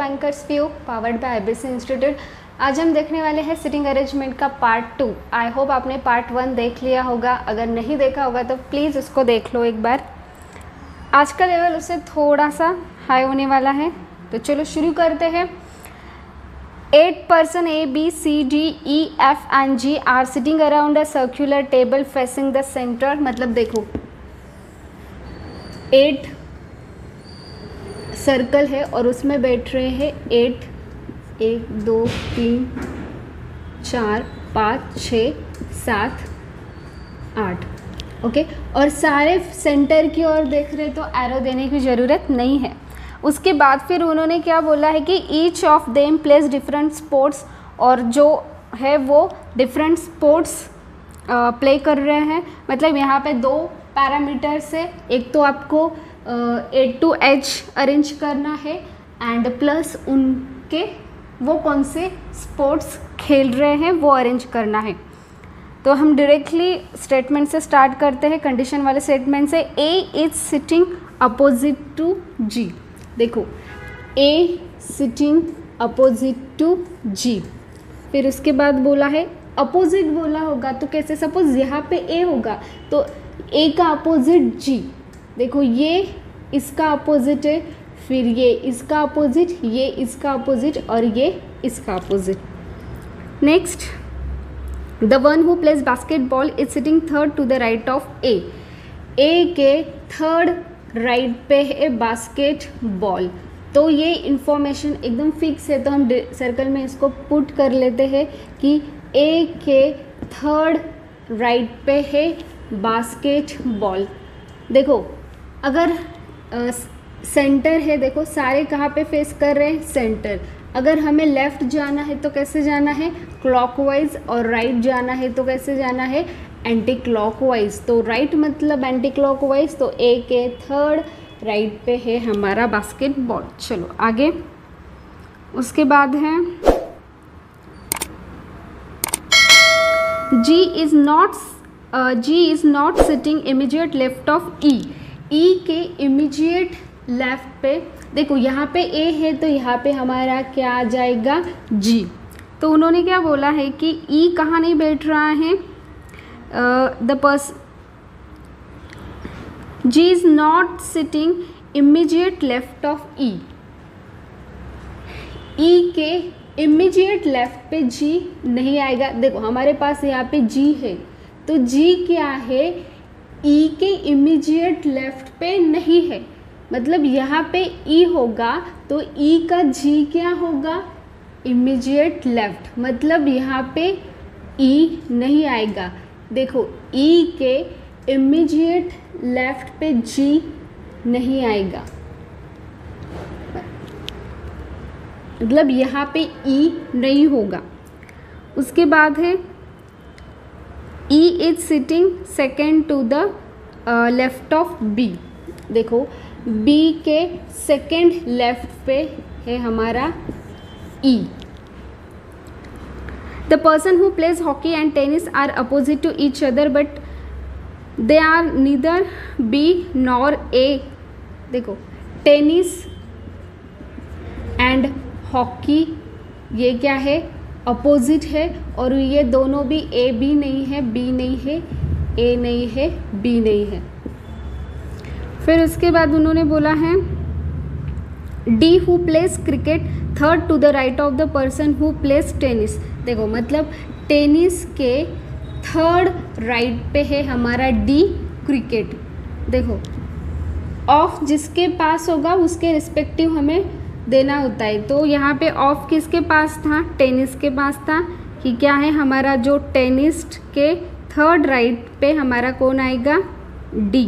Bankers view powered by IBC institute. आज हम देखने वाले हैं सिटिंग अरेंजमेंट का पार्ट 2। आई होप आपने पार्ट 1 देख लिया होगा, अगर नहीं देखा होगा तो प्लीज़ उसको देख लो एक बार। आज का लेवल उससे थोड़ा सा हाई होने वाला है, तो चलो शुरू करते हैं। 8 person A, B, C, D, E, F and G are sitting around a circular table facing the center। मतलब देखो 8 सर्कल है और उसमें बैठ रहे हैं 8, 1 2 3 4 5 6 7 8, ओके। और सारे सेंटर की ओर देख रहे तो एरो देने की ज़रूरत नहीं है। उसके बाद फिर उन्होंने क्या बोला है कि each of them place different sports, और जो है वो डिफरेंट स्पोर्ट्स प्ले कर रहे हैं। मतलब यहाँ पे 2 पैरामीटर से, एक तो आपको A to H अरेंज करना है एंड प्लस उनके वो कौन से स्पोर्ट्स खेल रहे हैं वो अरेंज करना है। तो हम डायरेक्टली स्टेटमेंट से स्टार्ट करते हैं, कंडीशन वाले स्टेटमेंट से। A is sitting opposite to G। देखो A sitting opposite to G। फिर उसके बाद बोला है अपोजिट बोला होगा तो कैसे, सपोज यहाँ पे A होगा तो A का अपोजिट G। देखो ये इसका अपोजिट है, फिर ये इसका अपोजिट, ये इसका अपोजिट और ये इसका opposite. Next, the one who plays basketball is sitting third to the right of A। A के थर्ड राइट पे है बास्केटबॉल। तो ये इंफॉर्मेशन एकदम फिक्स है, तो हम सर्कल में इसको पुट कर लेते हैं कि A के थर्ड राइट पे है बास्केटबॉल। देखो अगर सेंटर है, देखो सारे कहाँ पे फेस कर रहे हैं, सेंटर। अगर हमें लेफ़्ट जाना है तो कैसे जाना है, क्लॉकवाइज, और राइट जाना है तो कैसे जाना है, एंटी क्लॉकवाइज। तो राइट मतलब एंटी क्लॉकवाइज, तो A के थर्ड राइट पे है हमारा बास्केटबॉल। चलो आगे, उसके बाद है G is not sitting immediate left of E। E के इमीडिएट लेफ्ट पे, देखो यहाँ पे A है तो यहाँ पे हमारा क्या आ जाएगा, G। तो उन्होंने क्या बोला है कि E कहाँ नहीं बैठ रहा है, G is not sitting immediate left of E। E के इमीडिएट लेफ्ट पे G नहीं आएगा। देखो हमारे पास यहाँ पे G है, तो G क्या है, E के इमीडिएट लेफ्ट पे नहीं है। मतलब यहाँ पे E होगा तो E का G क्या होगा, इमीडिएट लेफ्ट। मतलब यहाँ पे E नहीं आएगा। देखो E के इमीडिएट लेफ्ट पे G नहीं आएगा, मतलब यहाँ पे E नहीं होगा। उसके बाद है E is sitting second to the left of B। देखो B के सेकेंड लेफ्ट पे है हमारा E। The person who plays hockey and tennis are opposite to each other but they are neither B nor A। देखो tennis and hockey ये क्या है, opposite है, और ये दोनों भी A B नहीं है, B नहीं है, A नहीं है, B नहीं है। फिर उसके बाद उन्होंने बोला है D who plays cricket third to the right of the person who plays tennis. देखो मतलब टेनिस के थर्ड राइट पे है हमारा D क्रिकेट। देखो ऑफ जिसके पास होगा उसके रिस्पेक्टिव हमें देना होता है। तो यहाँ पे ऑफ किसके पास था, टेनिस के पास था, कि क्या है हमारा जो टेनिस्ट के थर्ड राइट पे हमारा कौन आएगा, D।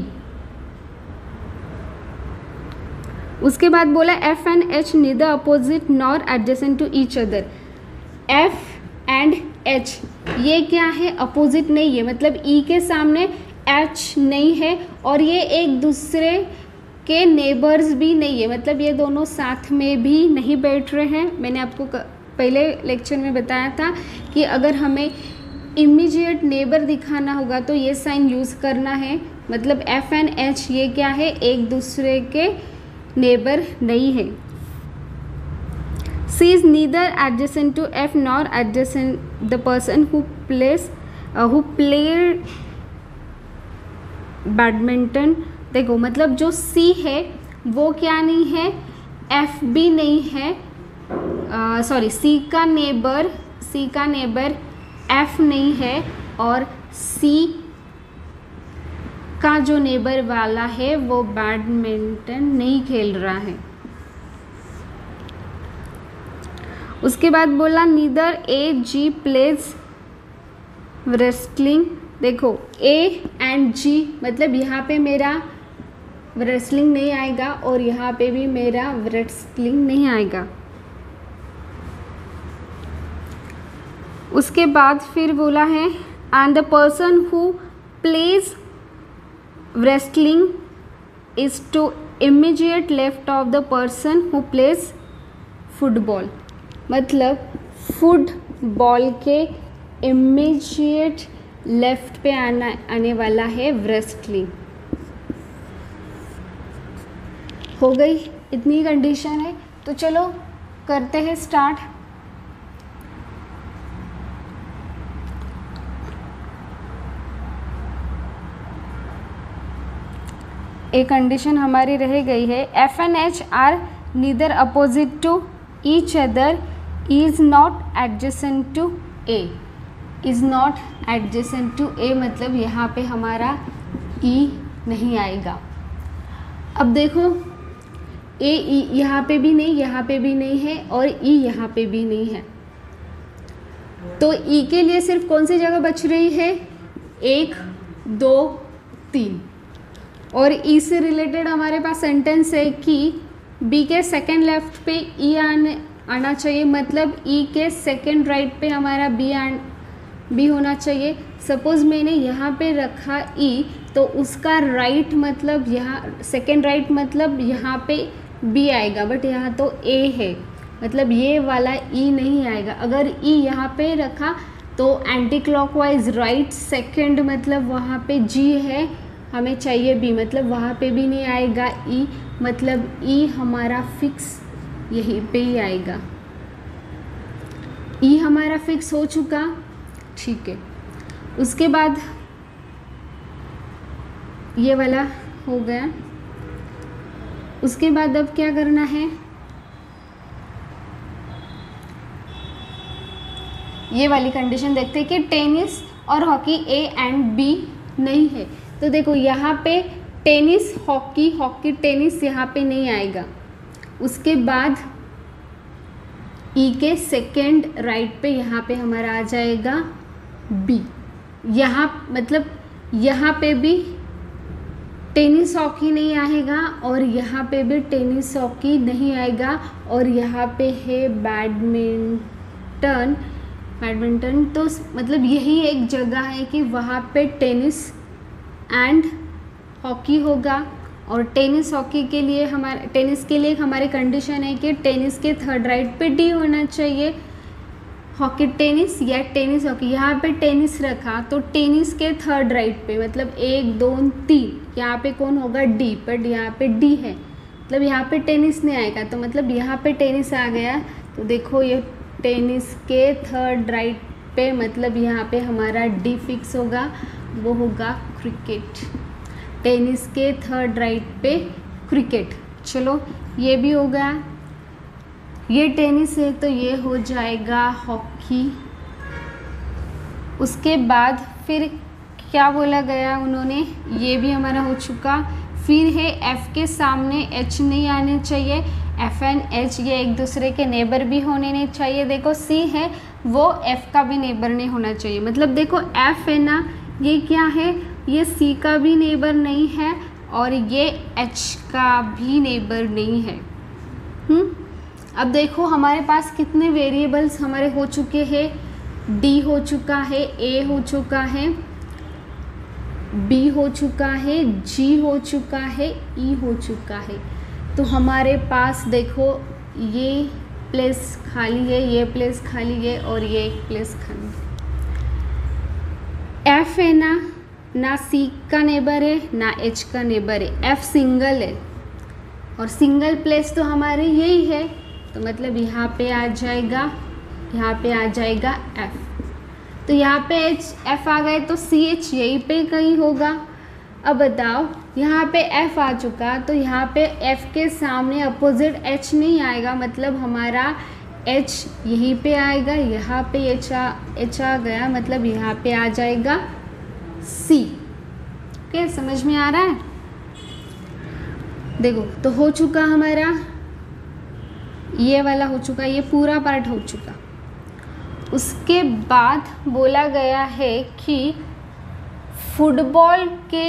उसके बाद बोला F and H neither opposite nor adjacent to each other. F and H ये क्या है, अपोजिट नहीं है, मतलब E के सामने H नहीं है और ये एक दूसरे के नेबर्स भी नहीं है, मतलब ये दोनों साथ में भी नहीं बैठ रहे हैं। मैंने आपको पहले लेक्चर में बताया था कि अगर हमें इमीडिएट नेबर दिखाना होगा तो ये साइन यूज़ करना है। मतलब F एंड H ये क्या है, एक दूसरे के नेबर नहीं है। C is neither adjacent to F nor adjacent the person who played badminton. देखो मतलब जो C है वो क्या नहीं है, F भी नहीं है, सॉरी C का नेबर F नहीं है, और C का जो नेबर वाला है वो बैडमिंटन नहीं खेल रहा है। उसके बाद बोला neither A G plays wrestling. देखो A एंड G मतलब यहाँ पे मेरा रेसलिंग नहीं आएगा और यहाँ पे भी मेरा रेसलिंग नहीं आएगा। उसके बाद फिर बोला है and the person who plays wrestling is to immediate left of the person who plays football. मतलब फुटबॉल के इमीडिएट लेफ्ट पे आने वाला है रेसलिंग। हो गई, इतनी कंडीशन है। तो चलो करते हैं स्टार्ट। एक कंडीशन हमारी रह गई है, F and H are neither opposite to each other, is not adjacent to A। Is not adjacent to A मतलब यहाँ पे हमारा E नहीं आएगा। अब देखो A यहाँ पे भी नहीं, यहाँ पे भी नहीं है, और E यहाँ पे भी नहीं है। तो E के लिए सिर्फ कौन सी जगह बच रही है, 1 2 3। और E से रिलेटेड हमारे पास सेंटेंस है कि B के सेकेंड लेफ्ट पे E आना चाहिए, मतलब E के सेकेंड राइट पे हमारा B होना चाहिए। सपोज़ मैंने यहाँ पे रखा E, तो उसका राइट मतलब यहाँ सेकेंड राइट मतलब यहाँ पे B आएगा, बट यहाँ तो A है, मतलब ये वाला E नहीं आएगा। अगर E यहाँ पे रखा तो एंटी क्लॉकवाइज राइट सेकेंड मतलब वहाँ पे G है, हमें चाहिए B, मतलब वहाँ पे भी नहीं आएगा E, मतलब E हमारा फिक्स यहीं पे ही आएगा। E हमारा फिक्स हो चुका, ठीक है। उसके बाद ये वाला हो गया। उसके बाद अब क्या करना है, ये वाली कंडीशन देखते हैं कि टेनिस और हॉकी A एंड B नहीं है। तो देखो यहाँ पे टेनिस हॉकी टेनिस यहाँ पे नहीं आएगा। उसके बाद E के सेकेंड राइट पे यहाँ पे हमारा आ जाएगा B। यहाँ मतलब यहाँ पे भी टेनिस हॉकी नहीं आएगा, और यहाँ पे भी टेनिस हॉकी नहीं आएगा, और यहाँ पे है बैडमिंटन। तो मतलब यही एक जगह है कि वहाँ पे टेनिस एंड हॉकी होगा। और टेनिस हॉकी के लिए टेनिस के लिए हमारी कंडीशन है कि टेनिस के थर्ड राइट पे D होना चाहिए, हॉकी टेनिस या टेनिस हॉकी। यहाँ पे टेनिस रखा तो टेनिस के थर्ड राइट पे मतलब 1 2 3 यहाँ पे कौन होगा, D, पर यहाँ पे D है, मतलब यहाँ पे टेनिस नहीं आएगा, तो मतलब यहाँ पे टेनिस आ गया। तो देखो ये टेनिस के थर्ड राइट पे मतलब यहाँ पे हमारा D फिक्स होगा, वो होगा क्रिकेट। टेनिस के थर्ड राइट पे क्रिकेट। चलो ये भी हो गया, ये टेनिस है तो ये हो जाएगा हॉकी। उसके बाद फिर क्या बोला गया उन्होंने, ये भी हमारा हो चुका। फिर है F के सामने H नहीं आने चाहिए, F एंड H ये एक दूसरे के नेबर भी होने नहीं चाहिए। देखो C है वो F का भी नेबर नहीं होना चाहिए, मतलब देखो F है ना, ये क्या है, ये C का भी नेबर नहीं है और ये H का भी नेबर नहीं है। अब देखो हमारे पास कितने वेरिएबल्स हमारे हो चुके हैं, D हो चुका है, A हो चुका है, B हो चुका है, G हो चुका है, E हो चुका है। तो हमारे पास देखो ये प्लेस खाली है, ये प्लेस खाली है और ये एक प्लेस खाली है। F है ना C का नेबर है ना H का नेबर है, F सिंगल है और सिंगल प्लेस तो हमारे यही है, तो मतलब यहाँ पे आ जाएगा F। तो यहाँ पे F आ गए तो CH यहीं पे कहीं होगा। अब बताओ यहाँ पे F आ चुका, तो यहाँ पे F के सामने अपोजिट H नहीं आएगा, मतलब हमारा H यहीं पे आएगा, यहाँ पे H आ गया, मतलब यहाँ पे आ जाएगा C। क्या समझ में आ रहा है? देखो तो हो चुका हमारा, ये वाला हो चुका, ये पूरा पार्ट हो चुका। उसके बाद बोला गया है कि फुटबॉल के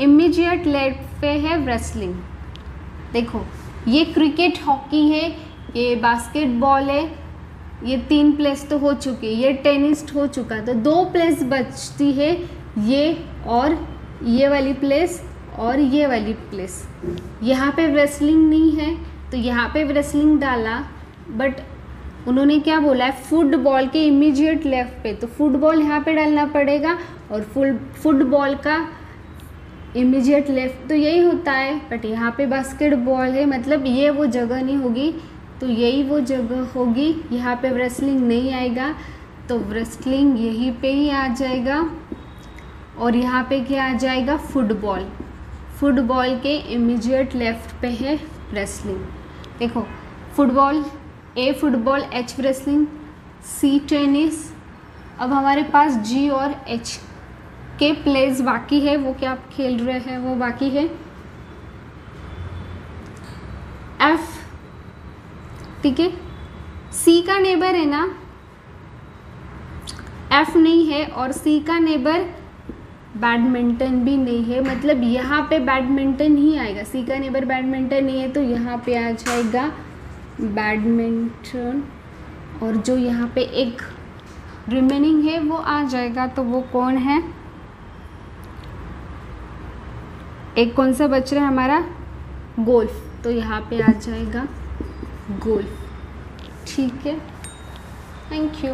इमीडिएट लेफ्ट पे है रेसलिंग। देखो ये क्रिकेट, हॉकी है, ये बास्केटबॉल है, ये 3 प्लेस तो हो चुके, ये टेनिस हो चुका, तो 2 प्लेस बचती है, ये और ये वाली प्लेस और ये वाली प्लेस। यहाँ पे रेसलिंग नहीं है तो यहाँ पे रेसलिंग डाला, बट उन्होंने क्या बोला है, फुटबॉल के इमीडिएट लेफ्ट पे, तो फुटबॉल यहाँ पे डालना पड़ेगा और फुटबॉल का इमीडिएट लेफ्ट तो यही होता है, बट यहाँ पे बास्केटबॉल है, मतलब ये वो जगह नहीं होगी, तो यही वो जगह होगी, यहाँ पे रेसलिंग नहीं आएगा, तो रेसलिंग यहीं पे ही आ जाएगा। और यहाँ पे क्या आ जाएगा, फुटबॉल के इमीडिएट लेफ्ट पे है रेसलिंग। देखो football, A football, H wrestling, C tennis. अब हमारे पास G और H के प्लेस बाकी है, वो क्या आप खेल रहे हैं वो बाकी है। F, ठीक है, C का नेबर है ना, F नहीं है और C का नेबर बैडमिंटन भी नहीं है, मतलब यहाँ पे बैडमिंटन ही आएगा, C का नेबर बैडमिंटन नहीं है तो यहाँ पे आ जाएगा बैडमिंटन, और जो यहाँ पे एक रिमेनिंग है वो आ जाएगा, तो वो कौन है, एक कौन सा बच रहा है हमारा, गोल्फ, तो यहाँ पे आ जाएगा गोल्फ। ठीक है, थैंक यू।